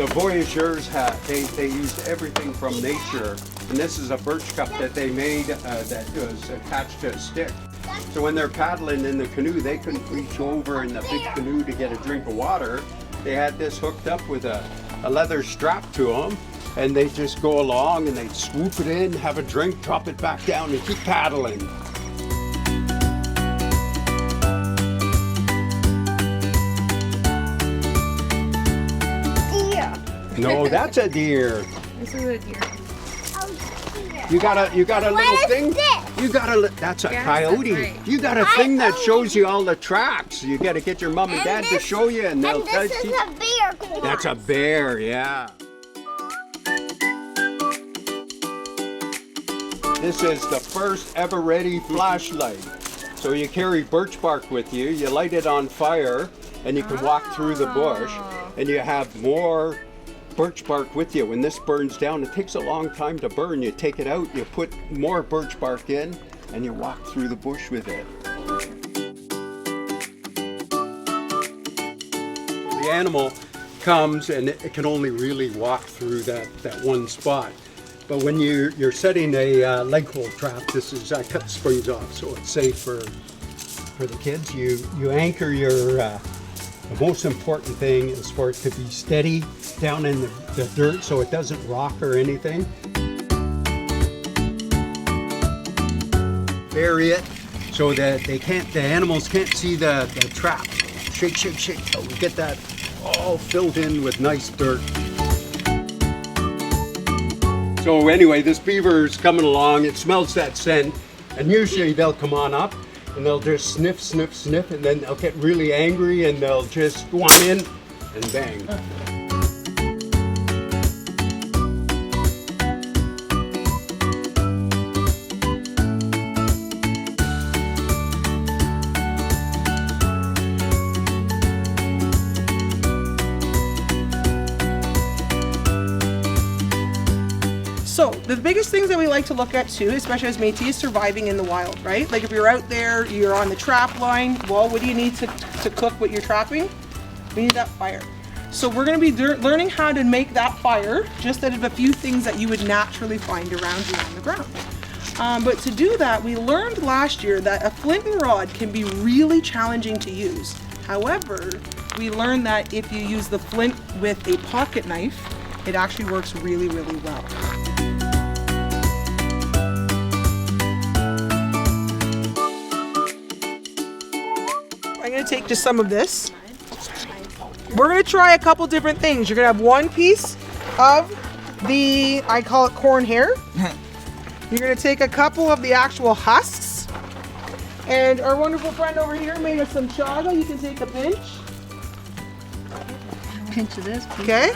the voyageurs they used everything from nature, and this is a birch cup that they made that was attached to a stick. So when they're paddling in the canoe, they couldn't reach over in the big canoe to get a drink of water. They had this hooked up with a leather strap to them, and they just go along and they'd swoop it in, have a drink, drop it back down, and keep paddling. No, that's a deer. This is a deer. You got a little thing. This? You got a. That's a coyote. That's right. You got a thing that shows you all the tracks. You got to get your mom and dad to show you, and they'll tell you. This is a bear. That's a bear, yeah. This is the first ever ready flashlight. So you carry birch bark with you. You light it on fire, and you can walk through the bush, and you have more birch bark with you. When this burns down, it takes a long time to burn. You take it out, you put more birch bark in, and you walk through the bush with it. The animal comes and it can only really walk through that one spot. But when you're setting a leg hold trap, I cut the springs off so it's safe for the kids. You anchor your the most important thing is for it to be steady down in the dirt so it doesn't rock or anything. Bury it so that the animals can't see the trap. Shake, shake, shake till we get that all filled in with nice dirt. So anyway, this beaver is coming along. It smells that scent, and usually they'll come on up and they'll just sniff, sniff, sniff, and then they'll get really angry and they'll just go on in and bang. So the biggest things that we like to look at too, especially as Métis, is surviving in the wild, right? Like if you're out there, you're on the trap line, well, what do you need to cook what you're trapping? We need that fire. So we're gonna be learning how to make that fire just out of a few things that you would naturally find around you on the ground. But to do that, we learned last year that a flint and rod can be really challenging to use. However, we learned that if you use the flint with a pocket knife, it actually works really, really well. I'm gonna take just some of this. We're gonna try a couple different things. You're gonna have one piece of the, I call it corn hair. You're gonna take a couple of the actual husks. And our wonderful friend over here made us some chaga. You can take a pinch. Pinch of this. Okay?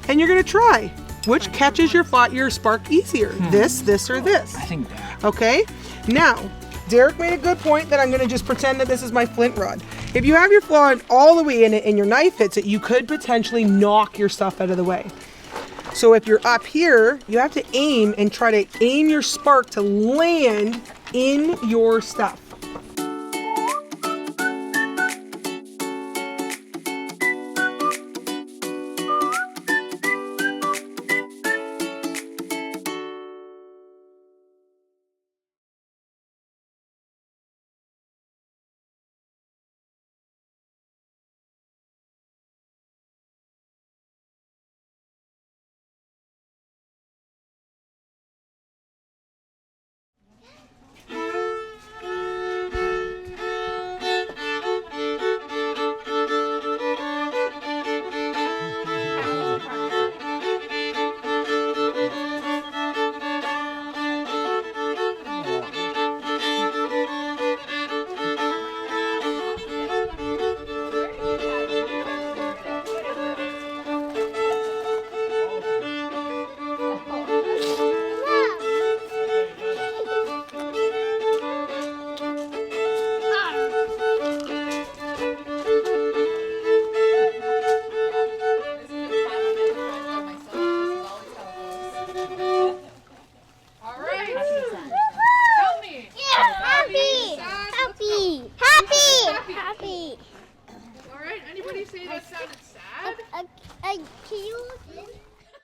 And you're gonna try which catches your spark easier. This, or this. I think that. Okay? Now, Derek made a good point that I'm gonna just pretend that this is my flint rod. If you have your flint all the way in it and your knife hits it, you could potentially knock your stuff out of the way. So if you're up here, you have to aim and try to aim your spark to land in your stuff. Happy. All right. Anybody say that sounded sad? ahead. Can you